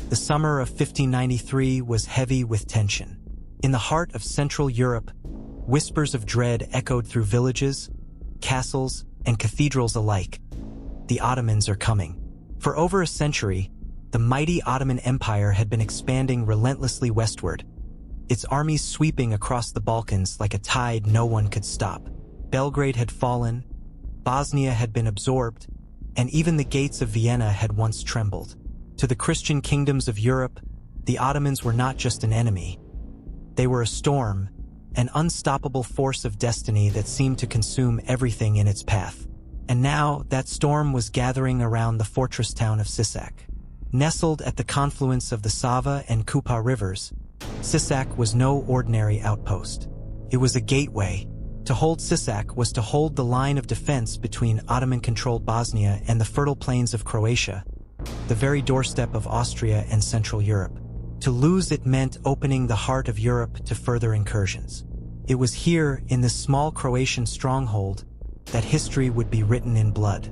The summer of 1593 was heavy with tension. In the heart of Central Europe, whispers of dread echoed through villages, castles, and cathedrals alike. The Ottomans are coming. For over a century, the mighty Ottoman Empire had been expanding relentlessly westward, its armies sweeping across the Balkans like a tide no one could stop. Belgrade had fallen, Bosnia had been absorbed, and even the gates of Vienna had once trembled. To the Christian kingdoms of Europe, the Ottomans were not just an enemy. They were a storm, an unstoppable force of destiny that seemed to consume everything in its path. And now, that storm was gathering around the fortress town of Sisak. Nestled at the confluence of the Sava and Kupa rivers, Sisak was no ordinary outpost. It was a gateway. To hold Sisak was to hold the line of defense between Ottoman-controlled Bosnia and the fertile plains of Croatia, the very doorstep of Austria and Central Europe. To lose it meant opening the heart of Europe to further incursions. It was here, in this small Croatian stronghold, that history would be written in blood.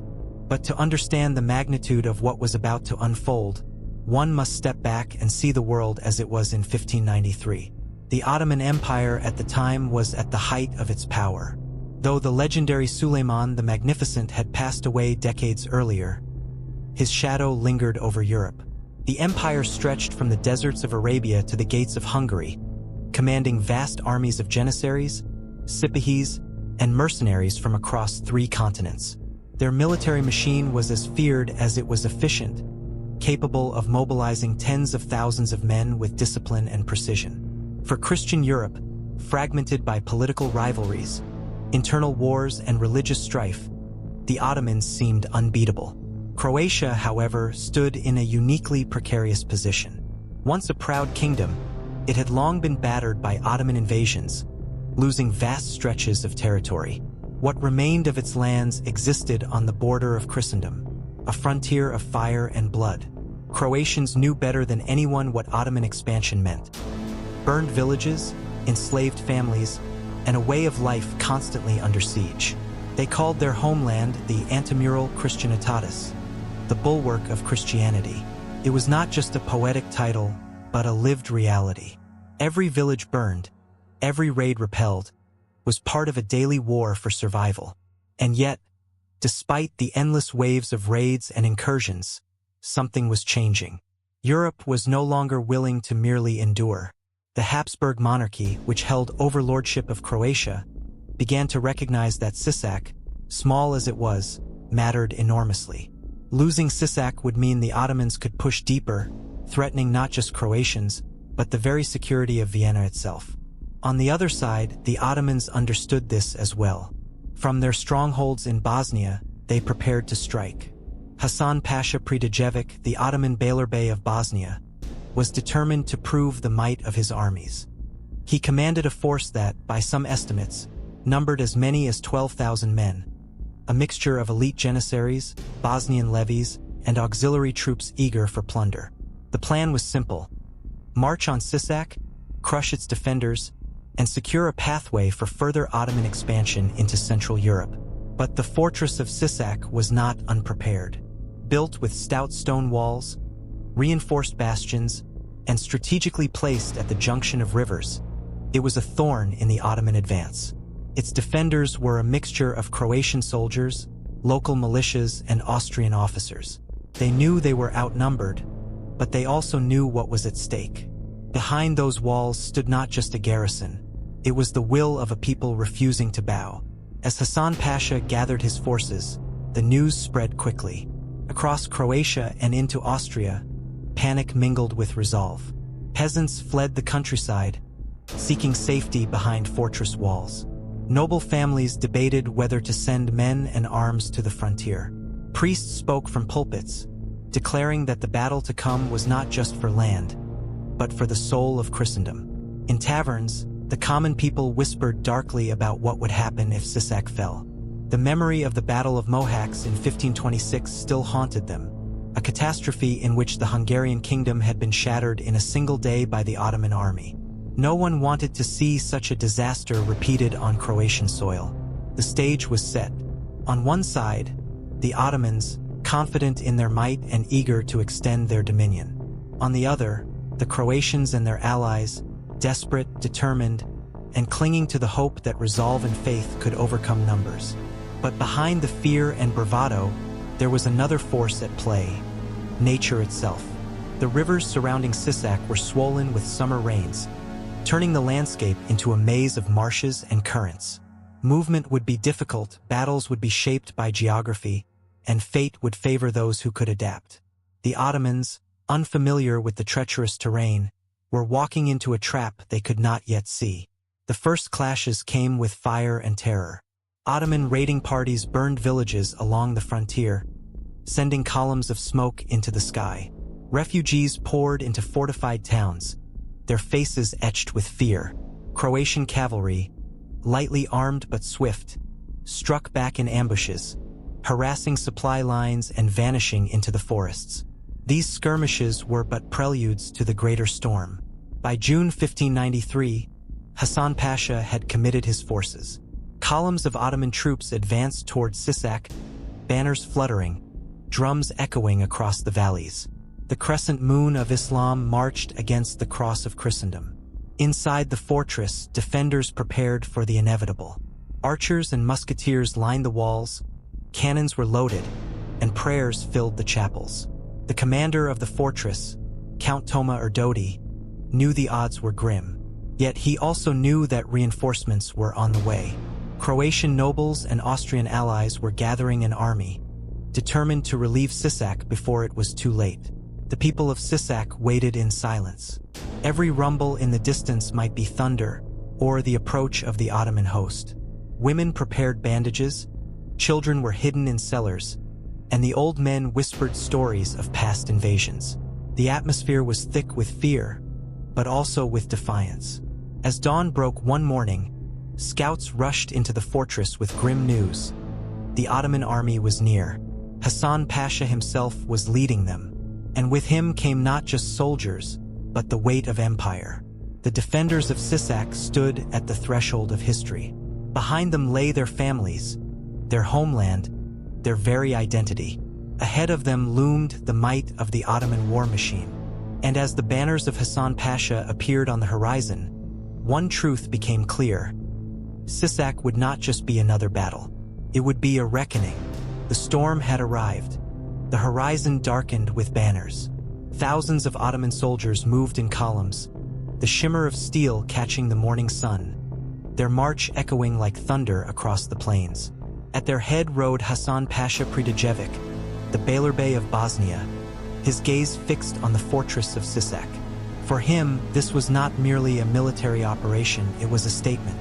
But to understand the magnitude of what was about to unfold, one must step back and see the world as it was in 1593. The Ottoman Empire at the time was at the height of its power. Though the legendary Suleiman the Magnificent had passed away decades earlier, his shadow lingered over Europe. The empire stretched from the deserts of Arabia to the gates of Hungary, commanding vast armies of Janissaries, Sipahis, and mercenaries from across 3 continents. Their military machine was as feared as it was efficient, capable of mobilizing tens of thousands of men with discipline and precision. For Christian Europe, fragmented by political rivalries, internal wars, and religious strife, the Ottomans seemed unbeatable. Croatia, however, stood in a uniquely precarious position. Once a proud kingdom, it had long been battered by Ottoman invasions, losing vast stretches of territory. What remained of its lands existed on the border of Christendom, a frontier of fire and blood. Croatians knew better than anyone what Ottoman expansion meant. Burned villages, enslaved families, and a way of life constantly under siege. They called their homeland the Antemurale Christianitatis, the bulwark of Christianity. It was not just a poetic title, but a lived reality. Every village burned, every raid repelled, was part of a daily war for survival. And yet, despite the endless waves of raids and incursions, something was changing. Europe was no longer willing to merely endure. The Habsburg monarchy, which held overlordship of Croatia, began to recognize that Sisak, small as it was, mattered enormously. Losing Sisak would mean the Ottomans could push deeper, threatening not just Croatians, but the very security of Vienna itself. On the other side, the Ottomans understood this as well. From their strongholds in Bosnia, they prepared to strike. Hasan Pasha Predijevic, the Ottoman Beylerbey of Bosnia, was determined to prove the might of his armies. He commanded a force that, by some estimates, numbered as many as 12,000 men, a mixture of elite Janissaries, Bosnian levies, and auxiliary troops eager for plunder. The plan was simple: march on Sisak, crush its defenders, and secure a pathway for further Ottoman expansion into Central Europe. But the fortress of Sisak was not unprepared. Built with stout stone walls, reinforced bastions, and strategically placed at the junction of rivers, it was a thorn in the Ottoman advance. Its defenders were a mixture of Croatian soldiers, local militias, and Austrian officers. They knew they were outnumbered, but they also knew what was at stake. Behind those walls stood not just a garrison, it was the will of a people refusing to bow. As Hasan Pasha gathered his forces, the news spread quickly. Across Croatia and into Austria, panic mingled with resolve. Peasants fled the countryside, seeking safety behind fortress walls. Noble families debated whether to send men and arms to the frontier. Priests spoke from pulpits, declaring that the battle to come was not just for land, but for the soul of Christendom. In taverns, the common people whispered darkly about what would happen if Sisak fell. The memory of the Battle of Mohacs in 1526 still haunted them, a catastrophe in which the Hungarian kingdom had been shattered in a single day by the Ottoman army. No one wanted to see such a disaster repeated on Croatian soil. The stage was set. On one side, the Ottomans, confident in their might and eager to extend their dominion. On the other, the Croatians and their allies, desperate, determined, and clinging to the hope that resolve and faith could overcome numbers. But behind the fear and bravado, there was another force at play: nature itself. The rivers surrounding Sisak were swollen with summer rains, turning the landscape into a maze of marshes and currents. Movement would be difficult, battles would be shaped by geography, and fate would favor those who could adapt. The Ottomans, unfamiliar with the treacherous terrain, were walking into a trap they could not yet see. The first clashes came with fire and terror. Ottoman raiding parties burned villages along the frontier, sending columns of smoke into the sky. Refugees poured into fortified towns, their faces etched with fear. Croatian cavalry, lightly armed but swift, struck back in ambushes, harassing supply lines and vanishing into the forests. These skirmishes were but preludes to the greater storm. By June 1593, Hasan Pasha had committed his forces. Columns of Ottoman troops advanced toward Sisak, banners fluttering, drums echoing across the valleys. The crescent moon of Islam marched against the cross of Christendom. Inside the fortress, defenders prepared for the inevitable. Archers and musketeers lined the walls, cannons were loaded, and prayers filled the chapels. The commander of the fortress, Count Toma Erdodi, knew the odds were grim. Yet he also knew that reinforcements were on the way. Croatian nobles and Austrian allies were gathering an army, determined to relieve Sisak before it was too late. The people of Sisak waited in silence. Every rumble in the distance might be thunder or the approach of the Ottoman host. Women prepared bandages, children were hidden in cellars, and the old men whispered stories of past invasions. The atmosphere was thick with fear, but also with defiance. As dawn broke one morning, scouts rushed into the fortress with grim news. The Ottoman army was near. Hasan Pasha himself was leading them, and with him came not just soldiers, but the weight of empire. The defenders of Sisak stood at the threshold of history. Behind them lay their families, their homeland, their very identity. Ahead of them loomed the might of the Ottoman war machine. And as the banners of Hasan Pasha appeared on the horizon, one truth became clear. Sisak would not just be another battle. It would be a reckoning. The storm had arrived. The horizon darkened with banners. Thousands of Ottoman soldiers moved in columns, the shimmer of steel catching the morning sun, their march echoing like thunder across the plains. At their head rode Hasan Pasha Predijevic, the Beylerbey of Bosnia, his gaze fixed on the fortress of Sisak. For him, this was not merely a military operation, it was a statement.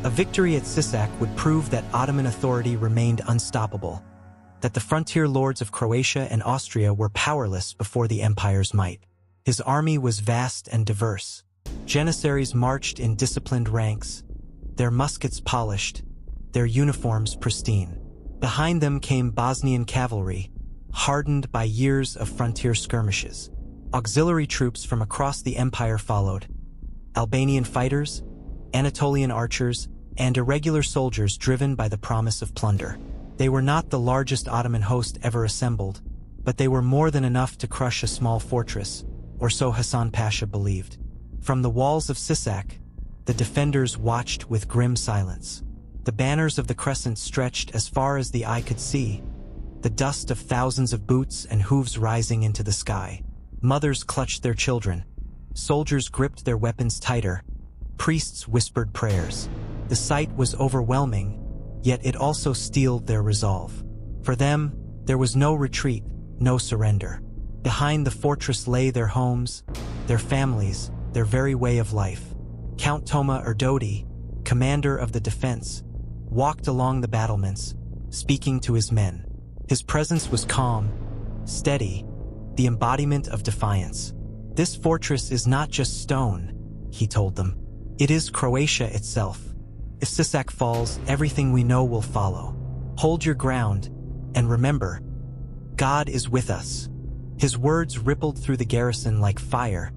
A victory at Sisak would prove that Ottoman authority remained unstoppable, that the frontier lords of Croatia and Austria were powerless before the empire's might. His army was vast and diverse. Janissaries marched in disciplined ranks, their muskets polished, their uniforms pristine. Behind them came Bosnian cavalry, hardened by years of frontier skirmishes. Auxiliary troops from across the empire followed. Albanian fighters, Anatolian archers, and irregular soldiers driven by the promise of plunder. They were not the largest Ottoman host ever assembled, but they were more than enough to crush a small fortress, or so Hasan Pasha believed. From the walls of Sisak, the defenders watched with grim silence. The banners of the crescent stretched as far as the eye could see, the dust of thousands of boots and hooves rising into the sky. Mothers clutched their children, soldiers gripped their weapons tighter, priests whispered prayers. The sight was overwhelming, yet it also steeled their resolve. For them, there was no retreat, no surrender. Behind the fortress lay their homes, their families, their very way of life. Count Toma Erdodi, commander of the defense, walked along the battlements, speaking to his men. His presence was calm, steady, the embodiment of defiance. This fortress is not just stone, he told them. It is Croatia itself. If Sisak falls, everything we know will follow. Hold your ground, and remember, God is with us. His words rippled through the garrison like fire,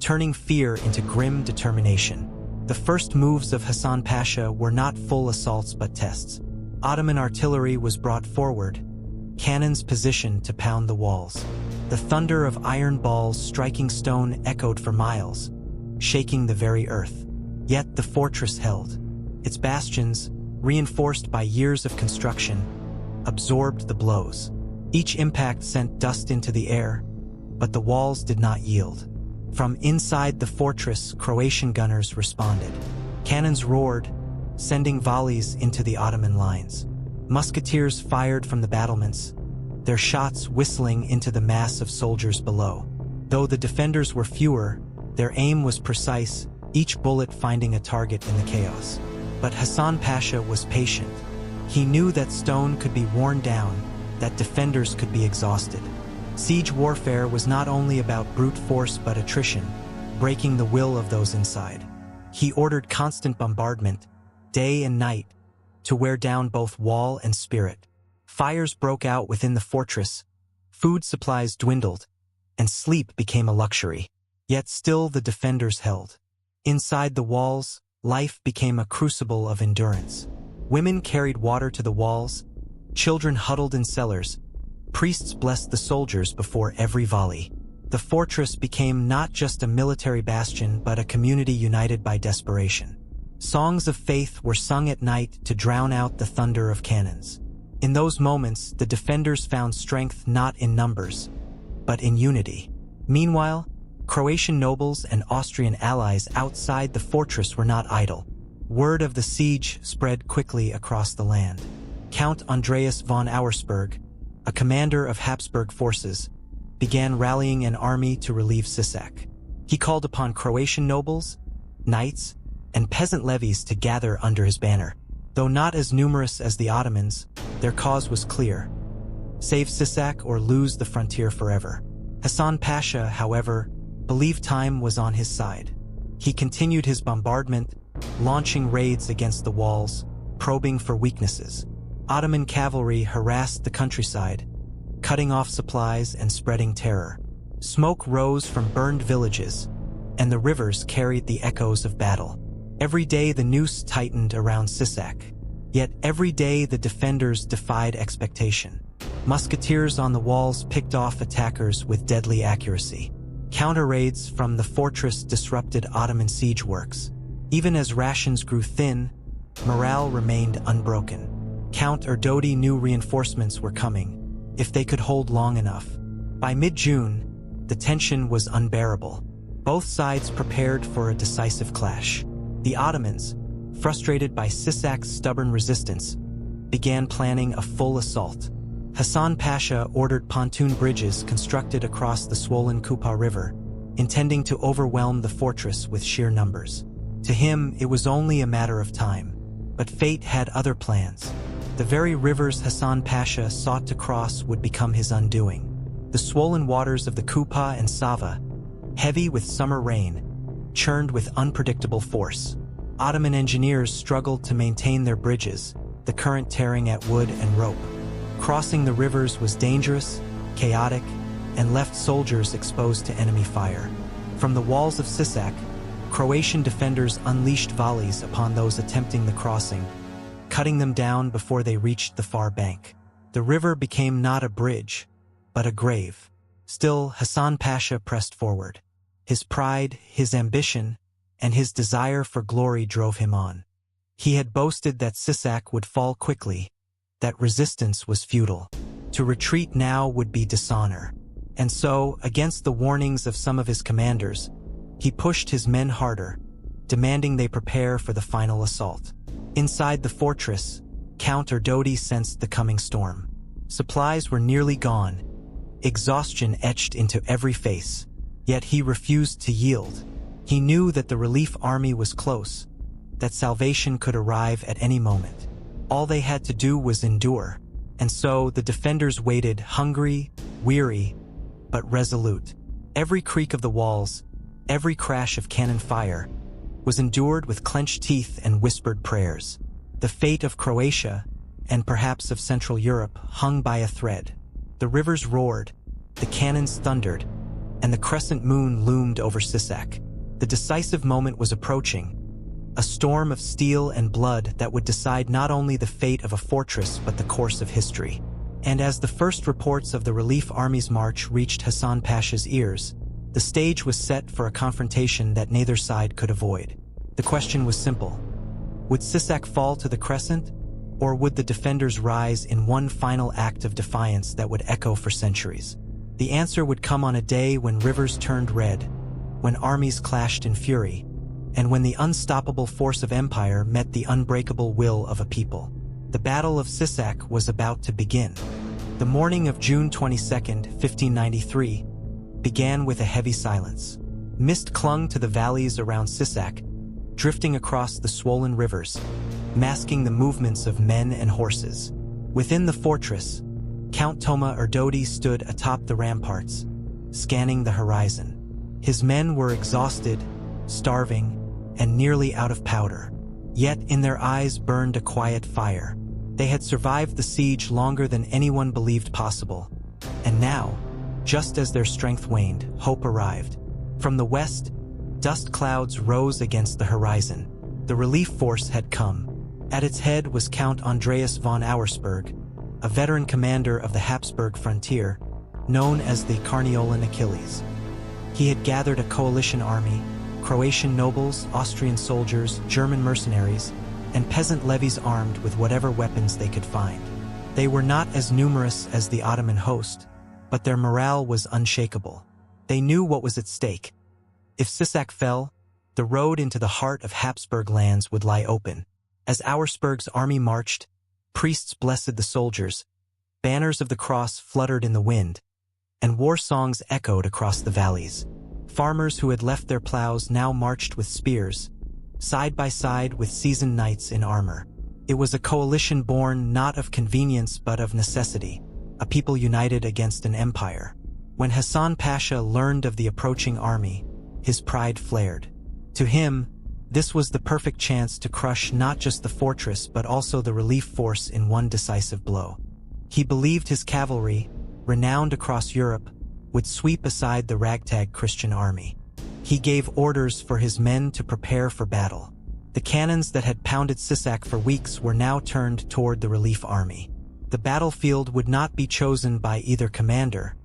turning fear into grim determination. The first moves of Hasan Pasha were not full assaults but tests. Ottoman artillery was brought forward, cannons positioned to pound the walls. The thunder of iron balls striking stone echoed for miles, shaking the very earth. Yet the fortress held. Its bastions, reinforced by years of construction, absorbed the blows. Each impact sent dust into the air, but the walls did not yield. From inside the fortress, Croatian gunners responded. Cannons roared, sending volleys into the Ottoman lines. Musketeers fired from the battlements, their shots whistling into the mass of soldiers below. Though the defenders were fewer, their aim was precise, each bullet finding a target in the chaos. But Hassan Pasha was patient. He knew that stone could be worn down, that defenders could be exhausted. Siege warfare was not only about brute force but attrition, breaking the will of those inside. He ordered constant bombardment, day and night, to wear down both wall and spirit. Fires broke out within the fortress, food supplies dwindled, and sleep became a luxury. Yet still the defenders held. Inside the walls, life became a crucible of endurance. Women carried water to the walls, children huddled in cellars, priests blessed the soldiers before every volley. The fortress became not just a military bastion but a community united by desperation. Songs of faith were sung at night to drown out the thunder of cannons. In those moments, the defenders found strength not in numbers, but in unity. Meanwhile, Croatian nobles and Austrian allies outside the fortress were not idle. Word of the siege spread quickly across the land. Count Andreas von Auersperg, a commander of Habsburg forces, began rallying an army to relieve Sisak. He called upon Croatian nobles, knights, and peasant levies to gather under his banner. Though not as numerous as the Ottomans, their cause was clear: save Sisak or lose the frontier forever. Hassan Pasha, however, believed time was on his side. He continued his bombardment, launching raids against the walls, probing for weaknesses. Ottoman cavalry harassed the countryside, cutting off supplies and spreading terror. Smoke rose from burned villages, and the rivers carried the echoes of battle. Every day the noose tightened around Sisak, yet every day the defenders defied expectation. Musketeers on the walls picked off attackers with deadly accuracy. Counter-raids from the fortress disrupted Ottoman siege works. Even as rations grew thin, morale remained unbroken. Count Erdodi knew reinforcements were coming, if they could hold long enough. By mid-June, the tension was unbearable. Both sides prepared for a decisive clash. The Ottomans, frustrated by Sisak's stubborn resistance, began planning a full assault. Hassan Pasha ordered pontoon bridges constructed across the swollen Kupa River, intending to overwhelm the fortress with sheer numbers. To him, it was only a matter of time. But fate had other plans. The very rivers Hassan Pasha sought to cross would become his undoing. The swollen waters of the Kupa and Sava, heavy with summer rain, churned with unpredictable force. Ottoman engineers struggled to maintain their bridges, the current tearing at wood and rope. Crossing the rivers was dangerous, chaotic, and left soldiers exposed to enemy fire. From the walls of Sisak, Croatian defenders unleashed volleys upon those attempting the crossing, cutting them down before they reached the far bank. The river became not a bridge, but a grave. Still, Hassan Pasha pressed forward. His pride, his ambition, and his desire for glory drove him on. He had boasted that Sisak would fall quickly, that resistance was futile. To retreat now would be dishonor. And so, against the warnings of some of his commanders, he pushed his men harder, demanding they prepare for the final assault. Inside the fortress, Count Erdodi sensed the coming storm. Supplies were nearly gone, exhaustion etched into every face, yet he refused to yield. He knew that the relief army was close, that salvation could arrive at any moment. All they had to do was endure, and so the defenders waited, hungry, weary, but resolute. Every creak of the walls, every crash of cannon fire, was endured with clenched teeth and whispered prayers. The fate of Croatia, and perhaps of Central Europe, hung by a thread. The rivers roared, the cannons thundered, and the crescent moon loomed over Sisak. The decisive moment was approaching, a storm of steel and blood that would decide not only the fate of a fortress but the course of history. And as the first reports of the relief army's march reached Hasan Pasha's ears, the stage was set for a confrontation that neither side could avoid. The question was simple. Would Sisak fall to the crescent, or would the defenders rise in one final act of defiance that would echo for centuries? The answer would come on a day when rivers turned red, when armies clashed in fury, and when the unstoppable force of empire met the unbreakable will of a people. The Battle of Sisak was about to begin. The morning of June 22, 1593, began with a heavy silence. Mist clung to the valleys around Sisak, drifting across the swollen rivers, masking the movements of men and horses. Within the fortress, Count Toma Erdodi stood atop the ramparts, scanning the horizon. His men were exhausted, starving, and nearly out of powder. Yet in their eyes burned a quiet fire. They had survived the siege longer than anyone believed possible. And now, just as their strength waned, hope arrived. From the west, dust clouds rose against the horizon. The relief force had come. At its head was Count Andreas von Auersperg, a veteran commander of the Habsburg frontier, known as the Carniolan Achilles. He had gathered a coalition army, Croatian nobles, Austrian soldiers, German mercenaries, and peasant levies armed with whatever weapons they could find. They were not as numerous as the Ottoman host, but their morale was unshakable. They knew what was at stake. If Sisak fell, the road into the heart of Habsburg lands would lie open. As Auersperg's army marched, priests blessed the soldiers, banners of the cross fluttered in the wind, and war songs echoed across the valleys. Farmers who had left their plows now marched with spears, side by side with seasoned knights in armor. It was a coalition born not of convenience but of necessity, a people united against an empire. When Hasan Pasha learned of the approaching army, his pride flared. To him, this was the perfect chance to crush not just the fortress but also the relief force in one decisive blow. He believed his cavalry, renowned across Europe, would sweep aside the ragtag Christian army. He gave orders for his men to prepare for battle. The cannons that had pounded Sisak for weeks were now turned toward the relief army. The battlefield would not be chosen by either commander,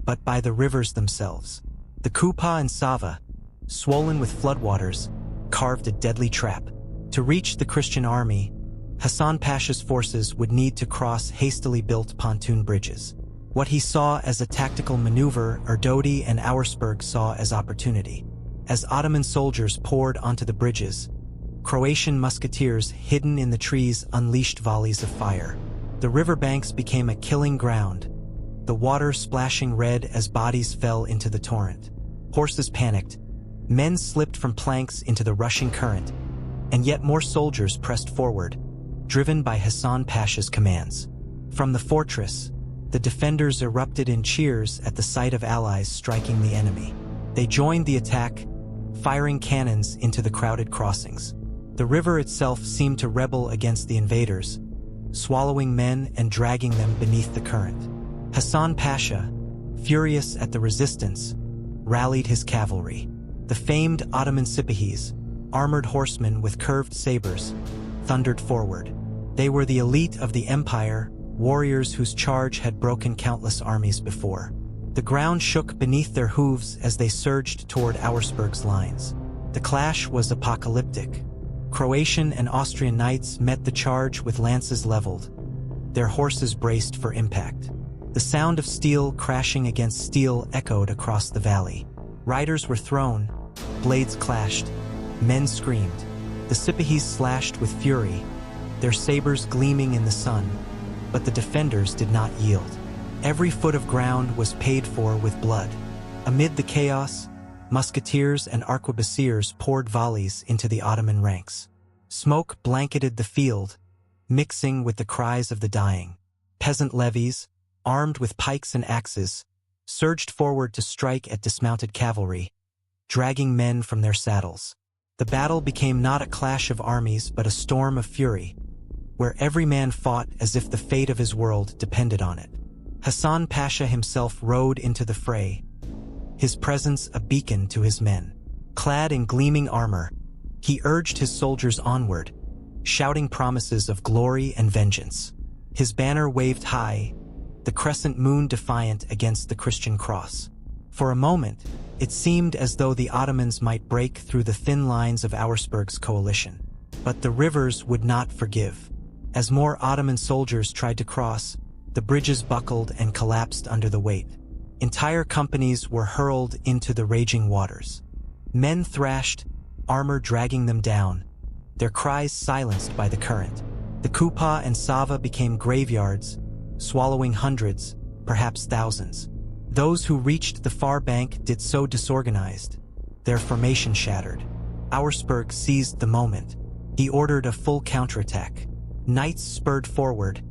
but by the rivers themselves. The Kupa and Sava, swollen with floodwaters, carved a deadly trap. To reach the Christian army, Hasan Pasha's forces would need to cross hastily built pontoon bridges. What he saw as a tactical maneuver, Erdodi and Auersperg saw as opportunity. As Ottoman soldiers poured onto the bridges, Croatian musketeers hidden in the trees unleashed volleys of fire. The riverbanks became a killing ground, the water splashing red as bodies fell into the torrent. Horses panicked, men slipped from planks into the rushing current, and yet more soldiers pressed forward, driven by Hasan Pasha's commands. From the fortress, the defenders erupted in cheers at the sight of allies striking the enemy. They joined the attack, firing cannons into the crowded crossings. The river itself seemed to rebel against the invaders, swallowing men and dragging them beneath the current. Hasan Pasha, furious at the resistance, rallied his cavalry. The famed Ottoman Sipahis, armored horsemen with curved sabers, thundered forward. They were the elite of the empire, warriors whose charge had broken countless armies before. The ground shook beneath their hooves as they surged toward Auersperg's lines. The clash was apocalyptic. Croatian and Austrian knights met the charge with lances leveled. Their horses braced for impact. The sound of steel crashing against steel echoed across the valley. Riders were thrown, blades clashed, men screamed. The Sipahis slashed with fury, their sabers gleaming in the sun, but the defenders did not yield. Every foot of ground was paid for with blood. Amid the chaos, musketeers and arquebusiers poured volleys into the Ottoman ranks. Smoke blanketed the field, mixing with the cries of the dying. Peasant levies, armed with pikes and axes, surged forward to strike at dismounted cavalry, dragging men from their saddles. The battle became not a clash of armies but a storm of fury, where every man fought as if the fate of his world depended on it. Hasan Pasha himself rode into the fray, his presence a beacon to his men. Clad in gleaming armor, he urged his soldiers onward, shouting promises of glory and vengeance. His banner waved high, the crescent moon defiant against the Christian cross. For a moment, it seemed as though the Ottomans might break through the thin lines of Auersperg's coalition. But the rivers would not forgive. As more Ottoman soldiers tried to cross, the bridges buckled and collapsed under the weight. Entire companies were hurled into the raging waters. Men thrashed, armor dragging them down, their cries silenced by the current. The Kupa and Sava became graveyards, swallowing hundreds, perhaps thousands. Those who reached the far bank did so disorganized, their formation shattered. Auersperg seized the moment. He ordered a full counterattack. Knights spurred forward,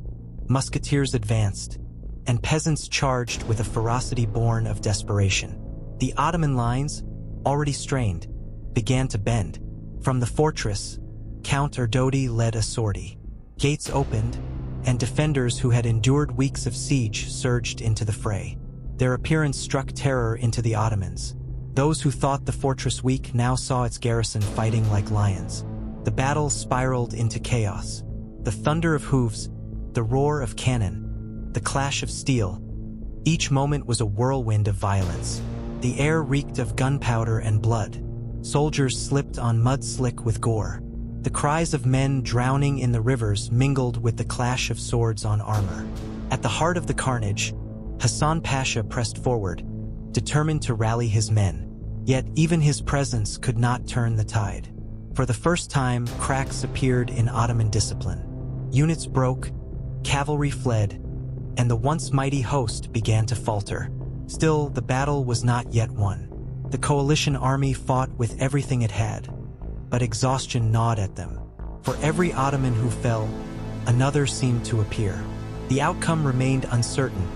musketeers advanced, and peasants charged with a ferocity born of desperation. The Ottoman lines, already strained, began to bend. From the fortress, Count Erdodi led a sortie. Gates opened, and defenders who had endured weeks of siege surged into the fray. Their appearance struck terror into the Ottomans. Those who thought the fortress weak now saw its garrison fighting like lions. The battle spiraled into chaos. The thunder of hooves, the roar of cannon, the clash of steel. Each moment was a whirlwind of violence. The air reeked of gunpowder and blood. Soldiers slipped on mud slick with gore. The cries of men drowning in the rivers mingled with the clash of swords on armor. At the heart of the carnage, Hassan Pasha pressed forward, determined to rally his men. Yet even his presence could not turn the tide. For the first time, cracks appeared in Ottoman discipline. Units broke, cavalry fled, and the once mighty host began to falter. Still, the battle was not yet won. The coalition army fought with everything it had, but exhaustion gnawed at them. For every Ottoman who fell, another seemed to appear. The outcome remained uncertain,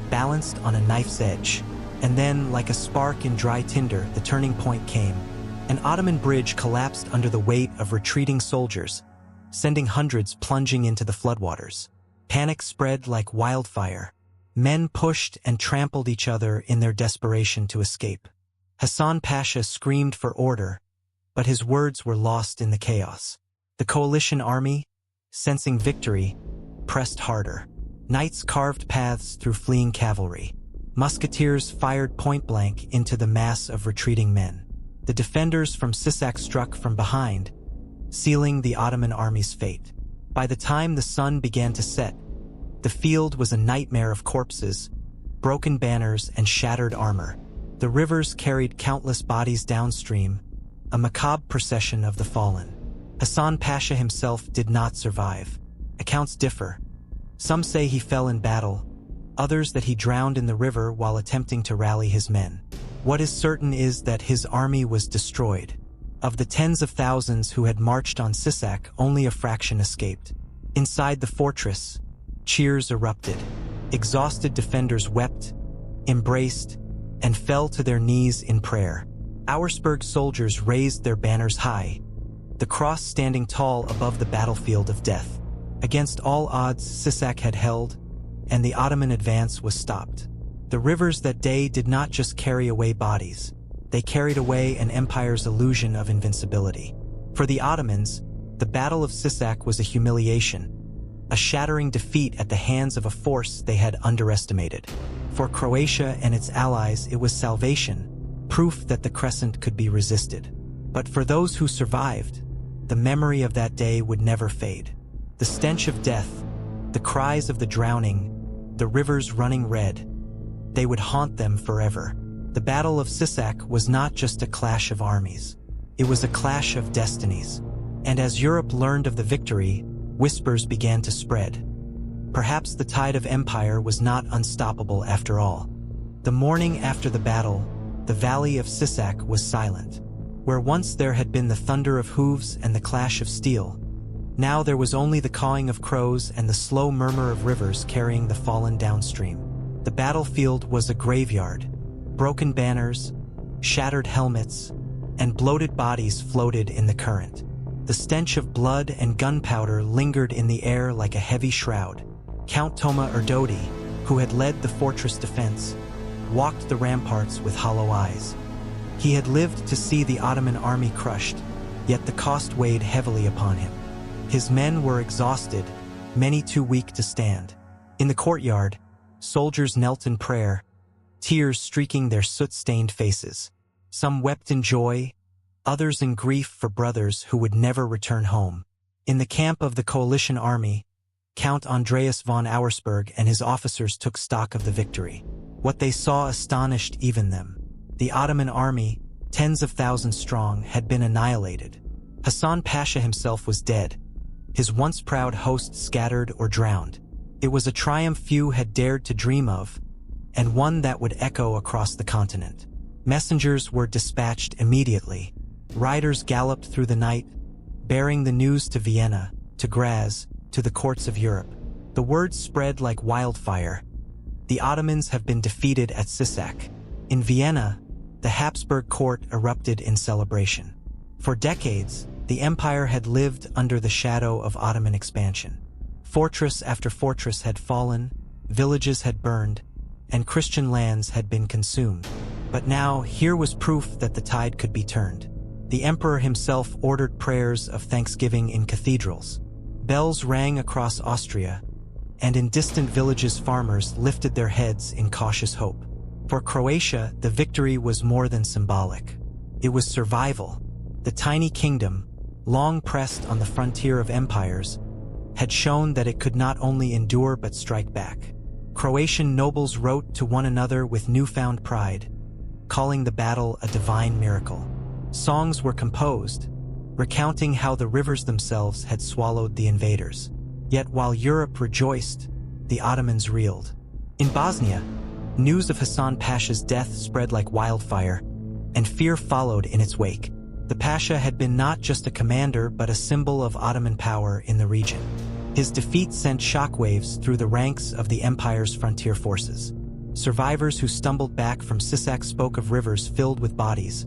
balanced on a knife's edge. And then, like a spark in dry tinder, the turning point came. An Ottoman bridge collapsed under the weight of retreating soldiers, sending hundreds plunging into the floodwaters. Panic spread like wildfire. Men pushed and trampled each other in their desperation to escape. Hassan Pasha screamed for order, but his words were lost in the chaos. The coalition army, sensing victory, pressed harder. Knights carved paths through fleeing cavalry. Musketeers fired point-blank into the mass of retreating men. The defenders from Sisak struck from behind, sealing the Ottoman army's fate. By the time the sun began to set, the field was a nightmare of corpses, broken banners, and shattered armor. The rivers carried countless bodies downstream, a macabre procession of the fallen. Hassan Pasha himself did not survive. Accounts differ. Some say he fell in battle, others that he drowned in the river while attempting to rally his men. What is certain is that his army was destroyed. Of the tens of thousands who had marched on Sisak, only a fraction escaped. Inside the fortress, cheers erupted. Exhausted defenders wept, embraced, and fell to their knees in prayer. Auersperg soldiers raised their banners high, the cross standing tall above the battlefield of death. Against all odds, Sisak had held, and the Ottoman advance was stopped. The rivers that day did not just carry away bodies, they carried away an empire's illusion of invincibility. For the Ottomans, the Battle of Sisak was a humiliation, a shattering defeat at the hands of a force they had underestimated. For Croatia and its allies, it was salvation, proof that the Crescent could be resisted. But for those who survived, the memory of that day would never fade. The stench of death, the cries of the drowning, the rivers running red, they would haunt them forever. The Battle of Sisak was not just a clash of armies. It was a clash of destinies. And as Europe learned of the victory, whispers began to spread. Perhaps the tide of empire was not unstoppable after all. The morning after the battle, the valley of Sisak was silent. Where once there had been the thunder of hooves and the clash of steel, now there was only the cawing of crows and the slow murmur of rivers carrying the fallen downstream. The battlefield was a graveyard. Broken banners, shattered helmets, and bloated bodies floated in the current. The stench of blood and gunpowder lingered in the air like a heavy shroud. Count Toma Erdodi, who had led the fortress defense, walked the ramparts with hollow eyes. He had lived to see the Ottoman army crushed, yet the cost weighed heavily upon him. His men were exhausted, many too weak to stand. In the courtyard, Soldiers knelt in prayer, tears streaking their soot-stained faces. Some wept in joy, others in grief for brothers who would never return home. In the camp of the coalition army, Count Andreas von Auersperg and his officers took stock of the victory. What they saw astonished even them. The Ottoman army, tens of thousands strong, had been annihilated. Hassan Pasha himself was dead, his once proud host scattered or drowned. It was a triumph few had dared to dream of, and one that would echo across the continent. Messengers were dispatched immediately. Riders galloped through the night, bearing the news to Vienna, to Graz, to the courts of Europe. The word spread like wildfire. The Ottomans have been defeated at Sisak. In Vienna, the Habsburg court erupted in celebration. For decades, the empire had lived under the shadow of Ottoman expansion. Fortress after fortress had fallen, villages had burned, and Christian lands had been consumed. But now, here was proof that the tide could be turned. The emperor himself ordered prayers of thanksgiving in cathedrals. Bells rang across Austria, and in distant villages farmers lifted their heads in cautious hope. For Croatia, the victory was more than symbolic. It was survival. The tiny kingdom, long pressed on the frontier of empires, had shown that it could not only endure but strike back. Croatian nobles wrote to one another with newfound pride, calling the battle a divine miracle. Songs were composed, recounting how the rivers themselves had swallowed the invaders. Yet while Europe rejoiced, the Ottomans reeled. In Bosnia, news of Hassan Pasha's death spread like wildfire, and fear followed in its wake. The Pasha had been not just a commander but a symbol of Ottoman power in the region. His defeat sent shockwaves through the ranks of the empire's frontier forces. Survivors who stumbled back from Sisak spoke of rivers filled with bodies,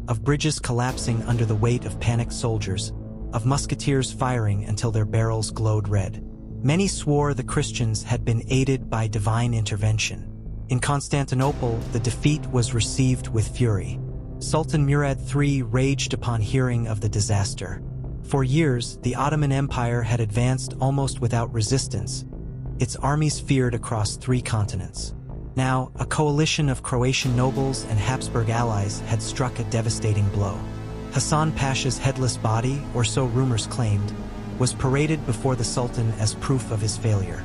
of bridges collapsing under the weight of panicked soldiers, of musketeers firing until their barrels glowed red. Many swore the Christians had been aided by divine intervention. In Constantinople, the defeat was received with fury. Sultan Murad III raged upon hearing of the disaster. For years, the Ottoman Empire had advanced almost without resistance. Its armies feared across 3 continents. Now, a coalition of Croatian nobles and Habsburg allies had struck a devastating blow. Hassan Pasha's headless body, or so rumors claimed, was paraded before the Sultan as proof of his failure.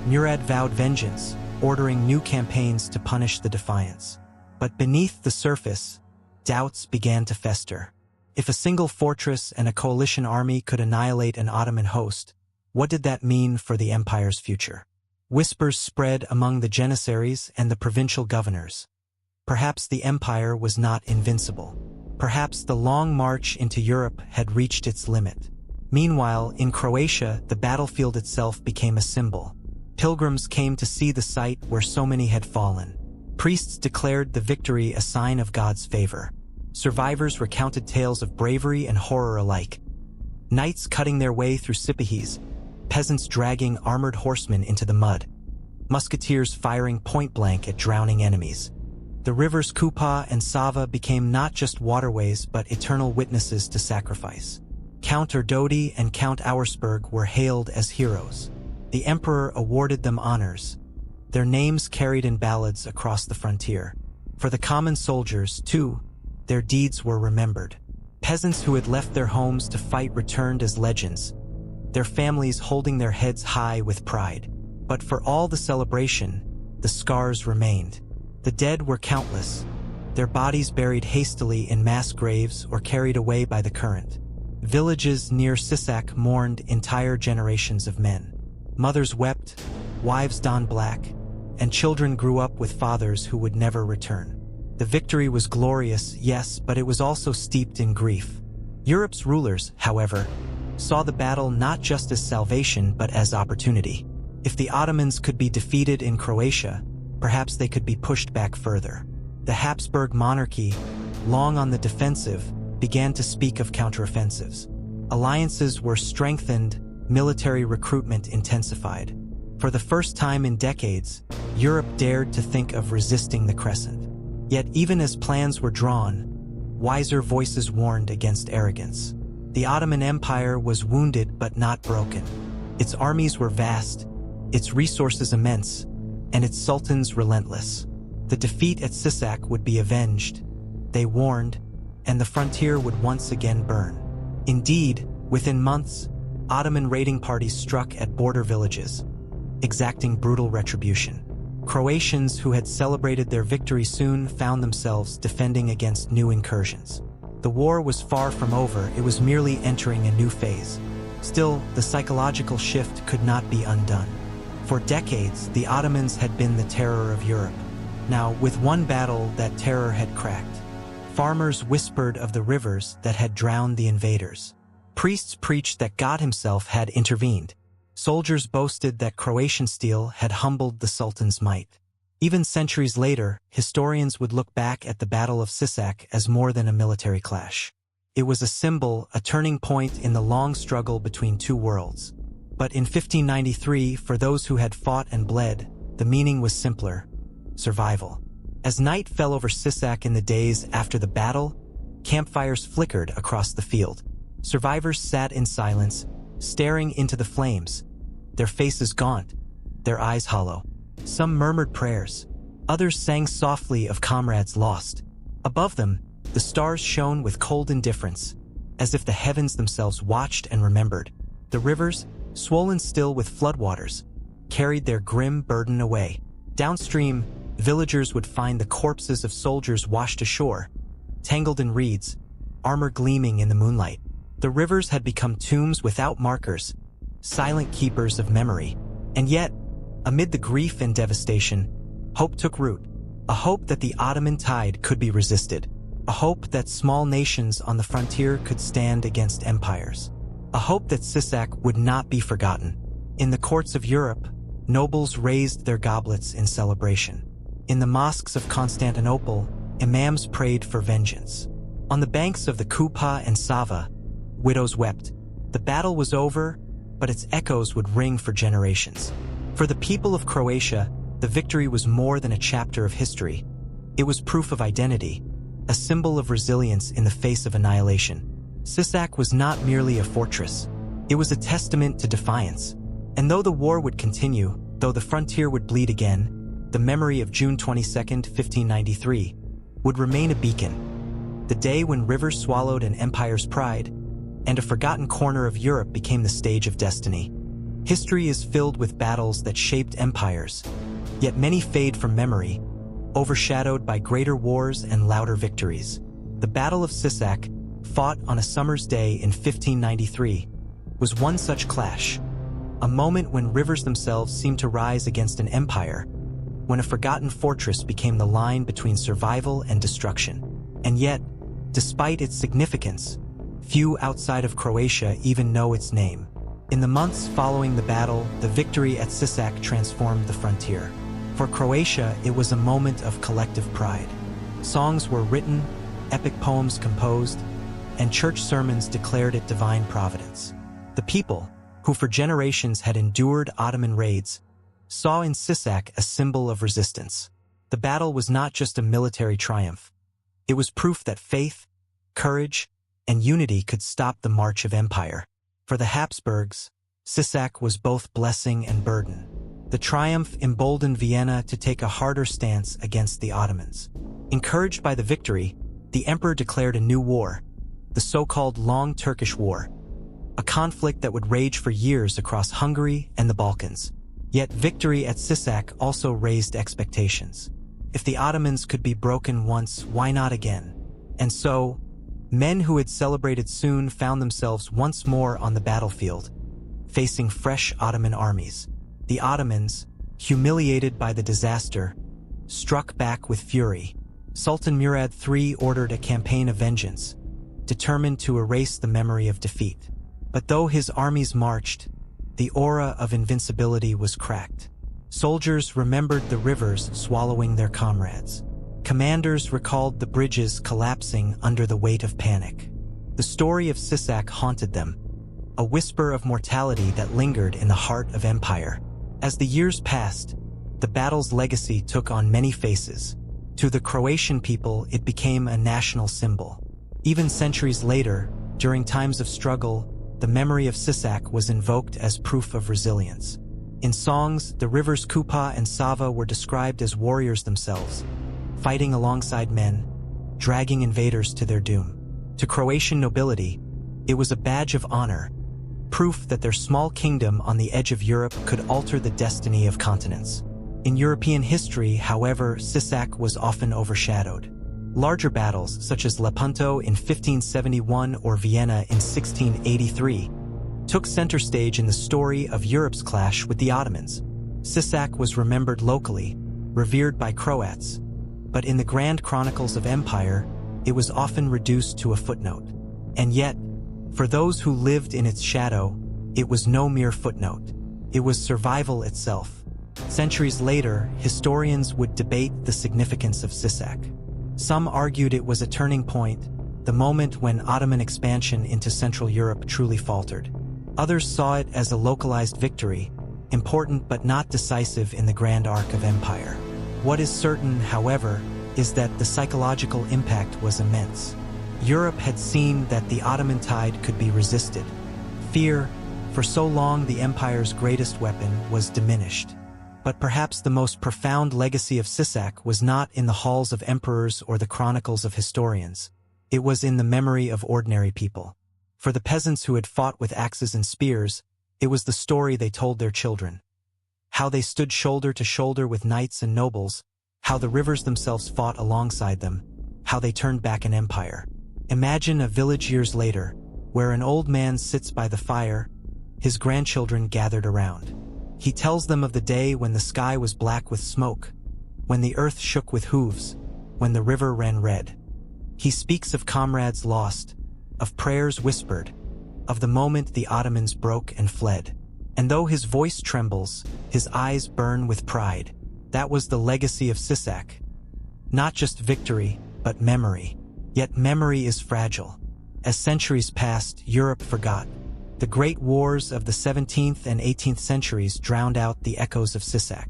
Murad vowed vengeance, ordering new campaigns to punish the defiance. But beneath the surface, doubts began to fester. If a single fortress and a coalition army could annihilate an Ottoman host, what did that mean for the empire's future? Whispers spread among the janissaries and the provincial governors. Perhaps the empire was not invincible. Perhaps the long march into Europe had reached its limit. Meanwhile, in Croatia, the battlefield itself became a symbol. Pilgrims came to see the site where so many had fallen. Priests declared the victory a sign of God's favor. Survivors recounted tales of bravery and horror alike. Knights cutting their way through Sipahis, peasants dragging armored horsemen into the mud, musketeers firing point-blank at drowning enemies. The rivers Kupa and Sava became not just waterways but eternal witnesses to sacrifice. Count Erdodi and Count Auersperg were hailed as heroes. The emperor awarded them honors, their names carried in ballads across the frontier. For the common soldiers, too, their deeds were remembered. Peasants who had left their homes to fight returned as legends, their families holding their heads high with pride. But for all the celebration, the scars remained. The dead were countless, their bodies buried hastily in mass graves or carried away by the current. Villages near Sisak mourned entire generations of men. Mothers wept, wives donned black, and children grew up with fathers who would never return. The victory was glorious, yes, but it was also steeped in grief. Europe's rulers, however, saw the battle not just as salvation but as opportunity. If the Ottomans could be defeated in Croatia, perhaps they could be pushed back further. The Habsburg monarchy, long on the defensive, began to speak of counteroffensives. Alliances were strengthened, military recruitment intensified. For the first time in decades, Europe dared to think of resisting the Crescent. Yet even as plans were drawn, wiser voices warned against arrogance. The Ottoman Empire was wounded but not broken. Its armies were vast, its resources immense, and its sultans relentless. The defeat at Sisak would be avenged, they warned, and the frontier would once again burn. Indeed, within months, Ottoman raiding parties struck at border villages, exacting brutal retribution. Croatians who had celebrated their victory soon found themselves defending against new incursions. The war was far from over, it was merely entering a new phase. Still, the psychological shift could not be undone. For decades, the Ottomans had been the terror of Europe. Now, with one battle, that terror had cracked. Farmers whispered of the rivers that had drowned the invaders. Priests preached that God himself had intervened. Soldiers boasted that Croatian steel had humbled the Sultan's might. Even centuries later, historians would look back at the Battle of Sisak as more than a military clash. It was a symbol, a turning point in the long struggle between two worlds. But in 1593, for those who had fought and bled, the meaning was simpler: survival. As night fell over Sisak in the days after the battle, campfires flickered across the field. Survivors sat in silence, staring into the flames, their faces gaunt, their eyes hollow. Some murmured prayers, others sang softly of comrades lost. Above them, the stars shone with cold indifference, as if the heavens themselves watched and remembered. The rivers, swollen still with floodwaters, carried their grim burden away. Downstream, villagers would find the corpses of soldiers washed ashore, tangled in reeds, armor gleaming in the moonlight. The rivers had become tombs without markers, silent keepers of memory. And yet, amid the grief and devastation, hope took root. A hope that the Ottoman tide could be resisted. A hope that small nations on the frontier could stand against empires. A hope that Sisak would not be forgotten. In the courts of Europe, nobles raised their goblets in celebration. In the mosques of Constantinople, imams prayed for vengeance. On the banks of the Kupa and Sava, widows wept. The battle was over, but its echoes would ring for generations. For the people of Croatia, the victory was more than a chapter of history. It was proof of identity, a symbol of resilience in the face of annihilation. Sisak was not merely a fortress. It was a testament to defiance. And though the war would continue, though the frontier would bleed again, the memory of June 22, 1593, would remain a beacon. The day when rivers swallowed an empire's pride, and a forgotten corner of Europe became the stage of destiny. History is filled with battles that shaped empires, yet many fade from memory, overshadowed by greater wars and louder victories. The Battle of Sisak, fought on a summer's day in 1593, was one such clash, a moment when rivers themselves seemed to rise against an empire, when a forgotten fortress became the line between survival and destruction. And yet, despite its significance, few outside of Croatia even know its name. In the months following the battle, the victory at Sisak transformed the frontier. For Croatia, it was a moment of collective pride. Songs were written, epic poems composed, and church sermons declared it divine providence. The people, who for generations had endured Ottoman raids, saw in Sisak a symbol of resistance. The battle was not just a military triumph. It was proof that faith, courage, and unity could stop the march of empire. For the Habsburgs, Sisak was both blessing and burden. The triumph emboldened Vienna to take a harder stance against the Ottomans. Encouraged by the victory, the emperor declared a new war, the so-called Long Turkish War, a conflict that would rage for years across Hungary and the Balkans. Yet victory at Sisak also raised expectations. If the Ottomans could be broken once, why not again? And so, men who had celebrated soon found themselves once more on the battlefield, facing fresh Ottoman armies. The Ottomans, humiliated by the disaster, struck back with fury. Sultan Murad III ordered a campaign of vengeance, determined to erase the memory of defeat. But though his armies marched, the aura of invincibility was cracked. Soldiers remembered the rivers swallowing their comrades. Commanders recalled the bridges collapsing under the weight of panic. The story of Sisak haunted them, a whisper of mortality that lingered in the heart of empire. As the years passed, the battle's legacy took on many faces. To the Croatian people, it became a national symbol. Even centuries later, during times of struggle, the memory of Sisak was invoked as proof of resilience. In songs, the rivers Kupa and Sava were described as warriors themselves, fighting alongside men, dragging invaders to their doom. To Croatian nobility, it was a badge of honor, proof that their small kingdom on the edge of Europe could alter the destiny of continents. In European history, however, Sisak was often overshadowed. Larger battles, such as Lepanto in 1571 or Vienna in 1683, took center stage in the story of Europe's clash with the Ottomans. Sisak was remembered locally, revered by Croats, but in the grand chronicles of empire, it was often reduced to a footnote. And yet, for those who lived in its shadow, it was no mere footnote. It was survival itself. Centuries later, historians would debate the significance of Sisak. Some argued it was a turning point, the moment when Ottoman expansion into Central Europe truly faltered. Others saw it as a localized victory, important but not decisive in the grand arc of empire. What is certain, however, is that the psychological impact was immense. Europe had seen that the Ottoman tide could be resisted. Fear, for so long the empire's greatest weapon, was diminished. But perhaps the most profound legacy of Sisak was not in the halls of emperors or the chronicles of historians. It was in the memory of ordinary people. For the peasants who had fought with axes and spears, it was the story they told their children. How they stood shoulder to shoulder with knights and nobles, how the rivers themselves fought alongside them, how they turned back an empire. Imagine a village years later, where an old man sits by the fire, his grandchildren gathered around. He tells them of the day when the sky was black with smoke, when the earth shook with hooves, when the river ran red. He speaks of comrades lost, of prayers whispered, of the moment the Ottomans broke and fled. And though his voice trembles, his eyes burn with pride. That was the legacy of Sisak. Not just victory, but memory. Yet memory is fragile. As centuries passed, Europe forgot. The great wars of the 17th and 18th centuries drowned out the echoes of Sisak.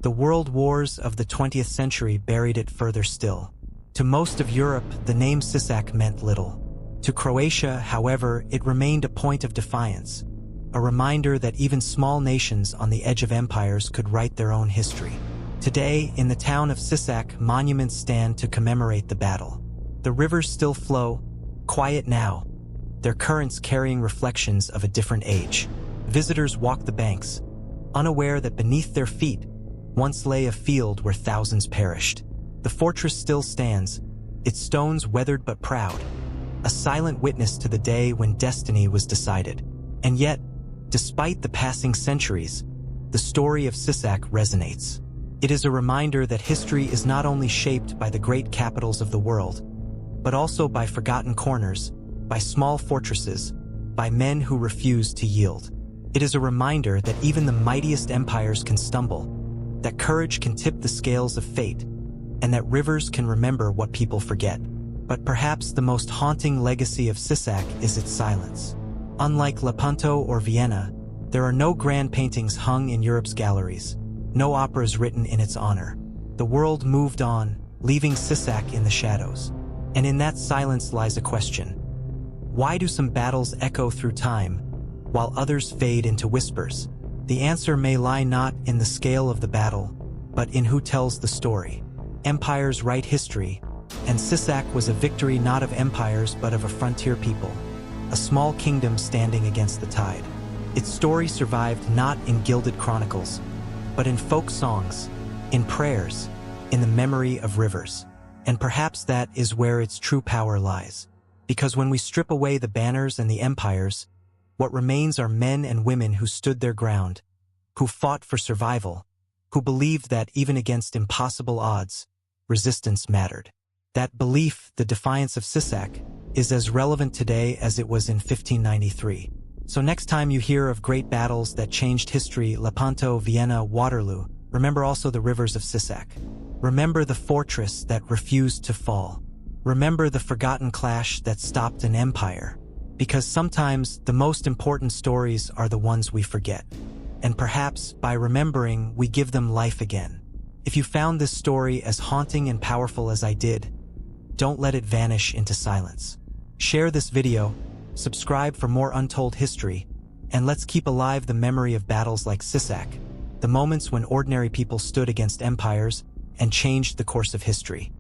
The world wars of the 20th century buried it further still. To most of Europe, the name Sisak meant little. To Croatia, however, it remained a point of defiance, a reminder that even small nations on the edge of empires could write their own history. Today, in the town of Sisak, monuments stand to commemorate the battle. The rivers still flow, quiet now, their currents carrying reflections of a different age. Visitors walk the banks, unaware that beneath their feet once lay a field where thousands perished. The fortress still stands, its stones weathered but proud, a silent witness to the day when destiny was decided. And yet, despite the passing centuries, the story of Sisak resonates. It is a reminder that history is not only shaped by the great capitals of the world, but also by forgotten corners, by small fortresses, by men who refuse to yield. It is a reminder that even the mightiest empires can stumble, that courage can tip the scales of fate, and that rivers can remember what people forget. But perhaps the most haunting legacy of Sisak is its silence. Unlike Lepanto or Vienna, there are no grand paintings hung in Europe's galleries, no operas written in its honor. The world moved on, leaving Sisak in the shadows. And in that silence lies a question. Why do some battles echo through time, while others fade into whispers? The answer may lie not in the scale of the battle, but in who tells the story. Empires write history, and Sisak was a victory not of empires but of a frontier people, a small kingdom standing against the tide. Its story survived not in gilded chronicles, but in folk songs, in prayers, in the memory of rivers. And perhaps that is where its true power lies. Because when we strip away the banners and the empires, what remains are men and women who stood their ground, who fought for survival, who believed that even against impossible odds, resistance mattered. That belief, the defiance of Sisak, is as relevant today as it was in 1593. So next time you hear of great battles that changed history, Lepanto, Vienna, Waterloo, remember also the rivers of Sisak. Remember the fortress that refused to fall. Remember the forgotten clash that stopped an empire. Because sometimes the most important stories are the ones we forget. And perhaps by remembering, we give them life again. If you found this story as haunting and powerful as I did, don't let it vanish into silence. Share this video, subscribe for more untold history, And let's keep alive the memory of battles like Sisak, the moments when ordinary people stood against empires and changed the course of history.